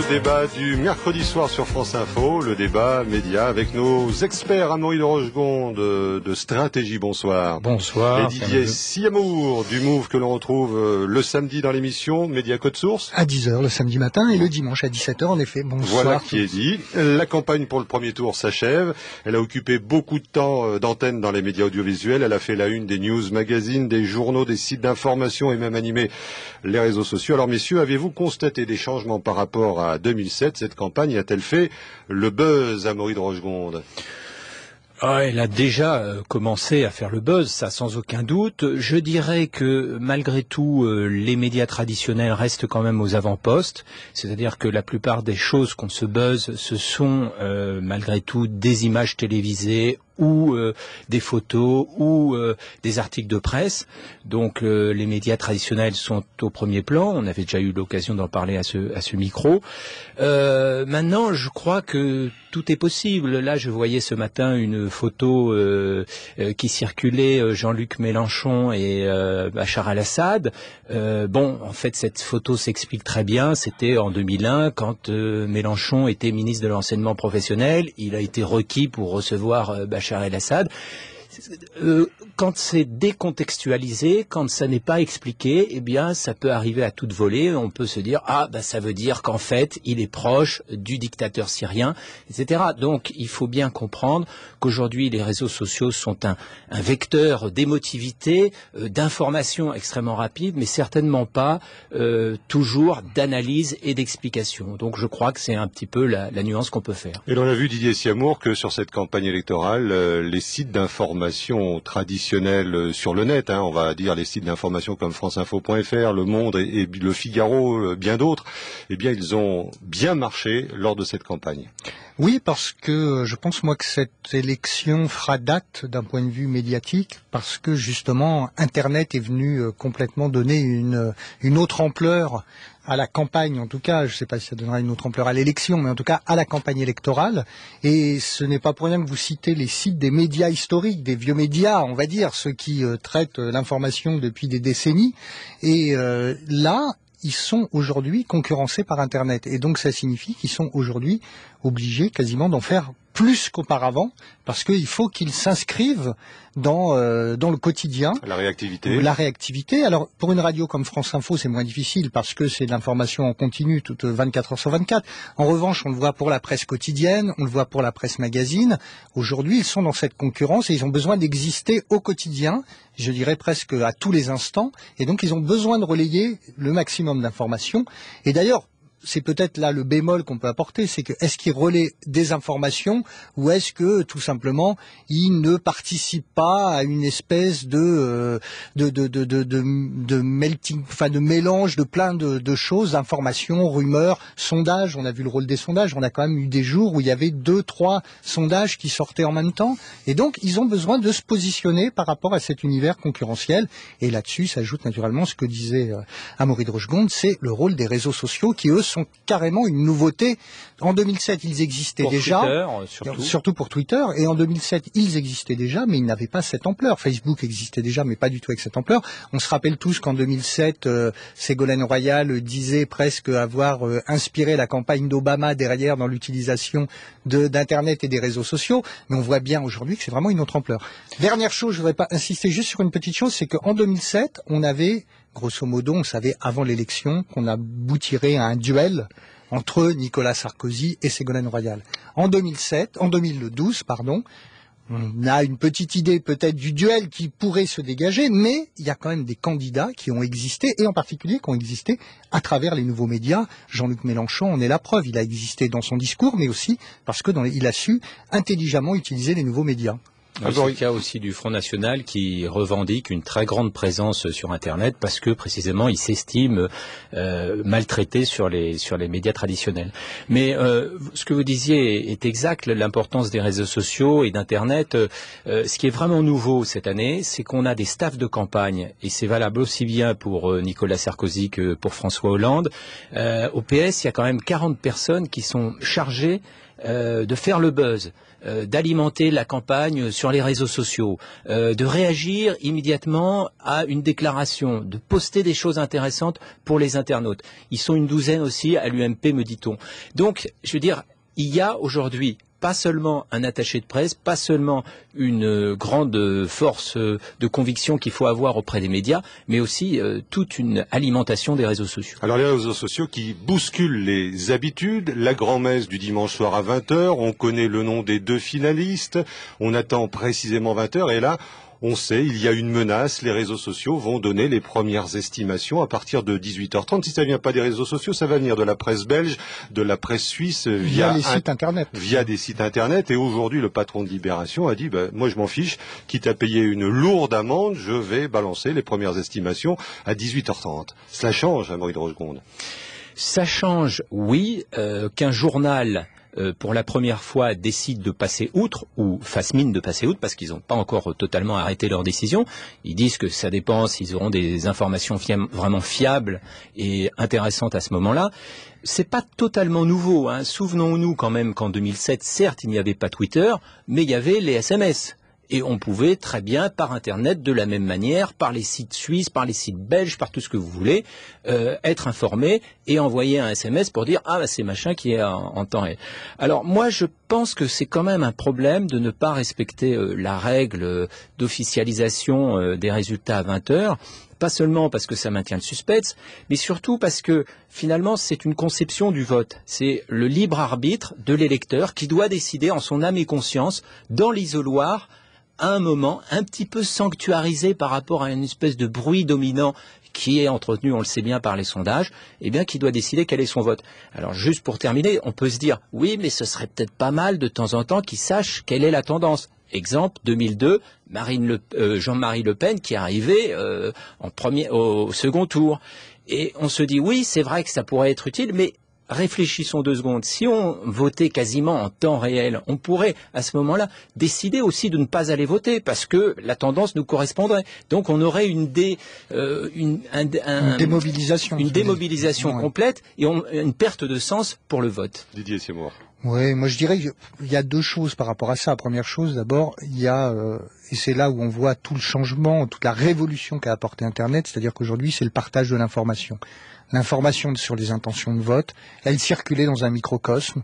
débat du mercredi soir sur France Info, le débat média avec nos experts Amaury de Rochegonde de Stratégie, bonsoir. Bonsoir. Et Didier Siamour du Move que l'on retrouve le samedi dans l'émission Média Code Source. À 10h le samedi matin et le dimanche à 17h en effet. Bonsoir. Voilà qui est dit. La campagne pour le premier tour s'achève. Elle a occupé beaucoup de temps d'antenne dans les médias audiovisuels. Elle a fait la une des news magazines, des journaux, des sites d'information et même animé les réseaux sociaux. Alors messieurs, avez-vous constaté des changements par rapport à 2007? Cette campagne a-t-elle fait le buzz, Amaury de Rochegonde? Elle a déjà commencé à faire le buzz, ça sans aucun doute. Je dirais que malgré tout, les médias traditionnels restent quand même aux avant-postes. C'est-à-dire que la plupart des choses qu'on se buzz, ce sont malgré tout des images télévisées ou des photos ou des articles de presse. Donc les médias traditionnels sont au premier plan. On avait déjà eu l'occasion d'en parler à ce micro. Maintenant, je crois que tout est possible. Là, je voyais ce matin une photo qui circulait, Jean-Luc Mélenchon et Bachar el-Assad. En fait, cette photo s'explique très bien. C'était en 2001, quand Mélenchon était ministre de l'enseignement professionnel. Il a été requis pour recevoir Bachar el-Assad. Quand c'est décontextualisé, quand ça n'est pas expliqué, eh bien, ça peut arriver à toute volée. On peut se dire, ça veut dire qu'en fait, il est proche du dictateur syrien, etc. Donc, il faut bien comprendre qu'aujourd'hui, les réseaux sociaux sont un vecteur d'émotivité, d'information extrêmement rapide, mais certainement pas toujours d'analyse et d'explication. Donc, je crois que c'est un petit peu la nuance qu'on peut faire. Et l'on a vu, Didier Siamour, que sur cette campagne électorale, les sites d'information traditionnels sur le net, on va dire les sites d'information comme franceinfo.fr, Le Monde et Le Figaro, bien d'autres, eh bien ils ont bien marché lors de cette campagne. Oui, parce que je pense moi que cette élection fera date d'un point de vue médiatique, parce que justement Internet est venu complètement donner une autre ampleur à la campagne, en tout cas, je ne sais pas si ça donnera une autre ampleur à l'élection, mais en tout cas à la campagne électorale. Et ce n'est pas pour rien que vous citez les sites des médias historiques, des vieux médias, on va dire, ceux qui traitent l'information depuis des décennies. Et là, ils sont aujourd'hui concurrencés par Internet. Et donc ça signifie qu'ils sont aujourd'hui obligés quasiment d'en faire plus qu'auparavant, parce qu'il faut qu'ils s'inscrivent dans le quotidien. La réactivité. La réactivité. Alors, pour une radio comme France Info, c'est moins difficile, parce que c'est de l'information en continu, toute 24 heures sur 24. En revanche, on le voit pour la presse quotidienne, on le voit pour la presse magazine. Aujourd'hui, ils sont dans cette concurrence et ils ont besoin d'exister au quotidien, je dirais presque à tous les instants. Et donc, ils ont besoin de relayer le maximum d'informations. Et d'ailleurs, c'est peut-être là le bémol qu'on peut apporter, c'est que est-ce qu'ils relaient des informations ou est-ce que tout simplement ils ne participent pas à une espèce de melting, de mélange de plein de choses, d'informations, rumeurs, sondages. On a vu le rôle des sondages. On a quand même eu des jours où il y avait 2-3 sondages qui sortaient en même temps. Et donc ils ont besoin de se positionner par rapport à cet univers concurrentiel. Et là-dessus s'ajoute naturellement ce que disait Amaury de Rochegonde, c'est le rôle des réseaux sociaux qui eux sont carrément une nouveauté. En 2007, ils existaient déjà, Twitter, surtout pour Twitter, et en 2007, ils existaient déjà, mais ils n'avaient pas cette ampleur. Facebook existait déjà, mais pas du tout avec cette ampleur. On se rappelle tous qu'en 2007, Ségolène Royal disait presque avoir inspiré la campagne d'Obama derrière dans l'utilisation d'Internet et des réseaux sociaux, mais on voit bien aujourd'hui que c'est vraiment une autre ampleur. Dernière chose, je voudrais pas insister juste sur une petite chose, c'est qu'en 2007, on avait grosso modo, on savait avant l'élection qu'on aboutirait à un duel entre Nicolas Sarkozy et Ségolène Royal. En 2012, on a une petite idée peut-être du duel qui pourrait se dégager, mais il y a quand même des candidats qui ont existé, et en particulier qui ont existé à travers les nouveaux médias. Jean-Luc Mélenchon en est la preuve. Il a existé dans son discours, mais aussi parce que il a su intelligemment utiliser les nouveaux médias. C'est le cas aussi du Front National qui revendique une très grande présence sur Internet parce que précisément il s'estime maltraité sur les médias traditionnels. Mais ce que vous disiez est exact, l'importance des réseaux sociaux et d'Internet. Ce qui est vraiment nouveau cette année, c'est qu'on a des staffs de campagne, et c'est valable aussi bien pour Nicolas Sarkozy que pour François Hollande. Au PS, il y a quand même 40 personnes qui sont chargées de faire le buzz, d'alimenter la campagne sur les réseaux sociaux, de réagir immédiatement à une déclaration, de poster des choses intéressantes pour les internautes. Ils sont une douzaine aussi à l'UMP, me dit-on. Donc, je veux dire, il y a aujourd'hui pas seulement un attaché de presse, pas seulement une grande force de conviction qu'il faut avoir auprès des médias, mais aussi toute une alimentation des réseaux sociaux. Alors les réseaux sociaux qui bousculent les habitudes, la grand-messe du dimanche soir à 20h, on connaît le nom des 2 finalistes, on attend précisément 20h et là, on sait, il y a une menace, les réseaux sociaux vont donner les premières estimations à partir de 18h30. Si ça vient pas des réseaux sociaux, ça va venir de la presse belge, de la presse suisse, via les sites internet. Via des sites internet. Et aujourd'hui, le patron de Libération a dit, moi je m'en fiche, quitte à payer une lourde amende, je vais balancer les premières estimations à 18h30. Cela change, Amaury de Rochegonde. Ça change, oui, qu'un journal pour la première fois décide de passer outre ou fasse mine de passer outre parce qu'ils n'ont pas encore totalement arrêté leur décision. Ils disent que ça dépend s'ils auront des informations vraiment fiables et intéressantes à ce moment-là. C'est pas totalement nouveau, hein. Souvenons-nous quand même qu'en 2007, certes, il n'y avait pas Twitter, mais il y avait les SMS. Et on pouvait très bien, par Internet, de la même manière, par les sites suisses, par les sites belges, par tout ce que vous voulez, être informé et envoyer un SMS pour dire « Ah, bah, c'est machin qui est en temps réel ». Alors moi, je pense que c'est quand même un problème de ne pas respecter la règle d'officialisation des résultats à 20h. Pas seulement parce que ça maintient le suspense, mais surtout parce que finalement c'est une conception du vote. C'est le libre arbitre de l'électeur qui doit décider en son âme et conscience, dans l'isoloir, à un moment un petit peu sanctuarisé par rapport à une espèce de bruit dominant qui est entretenu, on le sait bien, par les sondages, eh bien, qui doit décider quel est son vote. Alors, juste pour terminer, on peut se dire, oui, mais ce serait peut-être pas mal de temps en temps qu'il sache quelle est la tendance. Exemple, 2002, Jean-Marie Le Pen qui est arrivé au second tour. Et on se dit, oui, c'est vrai que ça pourrait être utile, mais réfléchissons 2 secondes. Si on votait quasiment en temps réel, on pourrait à ce moment-là décider aussi de ne pas aller voter parce que la tendance nous correspondrait. Donc on aurait une démobilisation complète et une perte de sens pour le vote. Didier Seymour. Oui, moi je dirais qu'il y a 2 choses par rapport à ça. Première chose, d'abord, il y a, et c'est là où on voit tout le changement, toute la révolution qu'a apporté Internet, c'est-à-dire qu'aujourd'hui c'est le partage de l'information. L'information sur les intentions de vote, elle circulait dans un microcosme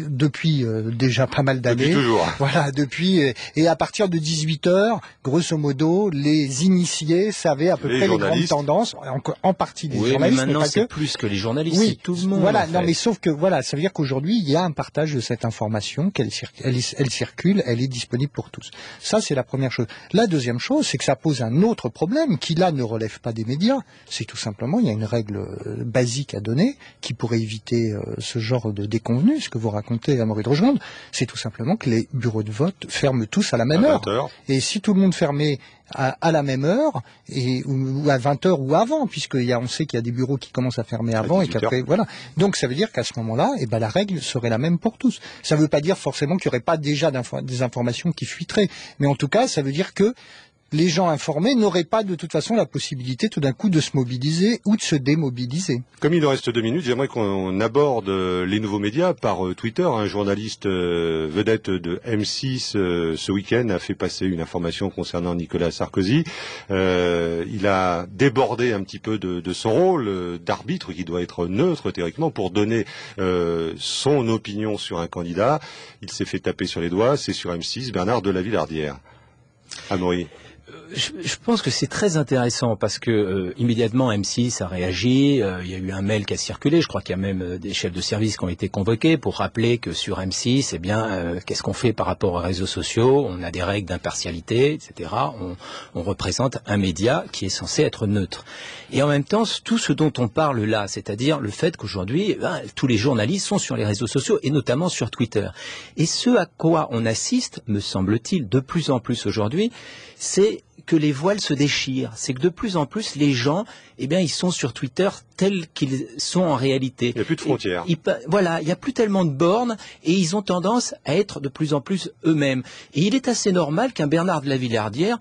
depuis déjà pas mal d'années. Depuis toujours. Voilà, et à partir de 18h, grosso modo, les initiés savaient à peu près les grandes tendances, en partie les journalistes. Mais maintenant c'est plus que les journalistes, oui, c'est tout le monde. Voilà, en fait. non mais sauf que voilà, ça veut dire qu'aujourd'hui il y a un partage de cette information, elle circule, elle est disponible pour tous. Ça c'est la première chose. La deuxième chose, c'est que ça pose un autre problème qui là ne relève pas des médias. C'est tout simplement, il y a une règle basique à donner qui pourrait éviter ce genre de déconvenu, ce que vous racontez à Amaury de Rochegonde, c'est tout simplement que les bureaux de vote ferment tous à la même heure. Et si tout le monde fermait à la même heure, ou à 20h ou avant, on sait qu'il y a des bureaux qui commencent à fermer avant et qu'après, voilà. Donc ça veut dire qu'à ce moment-là, la règle serait la même pour tous. Ça ne veut pas dire forcément qu'il n'y aurait pas déjà des informations qui fuiteraient, mais en tout cas, ça veut dire que les gens informés n'auraient pas de toute façon la possibilité tout d'un coup de se mobiliser ou de se démobiliser. Comme il nous reste 2 minutes, j'aimerais qu'on aborde les nouveaux médias par Twitter. Un journaliste vedette de M6 ce week-end a fait passer une information concernant Nicolas Sarkozy. Il a débordé un petit peu de son rôle d'arbitre qui doit être neutre théoriquement pour donner son opinion sur un candidat. Il s'est fait taper sur les doigts, c'est sur M6, Bernard de la Villardière. Amaury. Je pense que c'est très intéressant parce que immédiatement M6 a réagi, il y a eu un mail qui a circulé, je crois qu'il y a même des chefs de service qui ont été convoqués pour rappeler que sur M6, qu'est-ce qu'on fait par rapport aux réseaux sociaux, on a des règles d'impartialité, etc. On représente un média qui est censé être neutre. Et en même temps, tout ce dont on parle là, c'est-à-dire le fait qu'aujourd'hui, tous les journalistes sont sur les réseaux sociaux et notamment sur Twitter. Et ce à quoi on assiste, me semble-t-il, de plus en plus aujourd'hui, c'est que les voiles se déchirent. C'est que de plus en plus, les gens, ils sont sur Twitter tels qu'ils sont en réalité. Il n'y a plus de frontières. Voilà, il n'y a plus tellement de bornes et ils ont tendance à être de plus en plus eux-mêmes. Et il est assez normal qu'un Bernard de la Villardière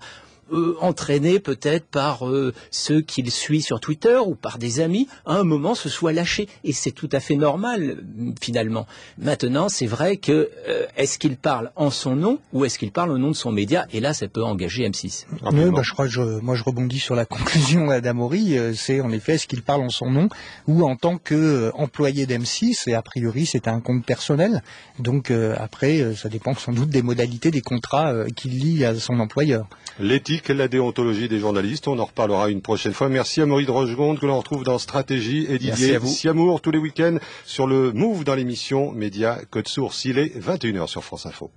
entraîné peut-être par ceux qu'il suit sur Twitter ou par des amis, à un moment se soit lâché. Et c'est tout à fait normal, finalement. Maintenant, c'est vrai que est-ce qu'il parle en son nom ou est-ce qu'il parle au nom de son média? Et là, ça peut engager M6. Oui, je crois que moi je rebondis sur la conclusion d'Amaury. C'est en effet, est-ce qu'il parle en son nom ou en tant que employé d'M6, et a priori c'est un compte personnel. Donc après, ça dépend sans doute des modalités des contrats qu'il lie à son employeur. L'éthique, la déontologie des journalistes, on en reparlera une prochaine fois. Merci à Amaury de Rochegonde que l'on retrouve dans Stratégie et Didier Siamour tous les week-ends sur le Move dans l'émission Média Code Source. Il est 21h sur France Info.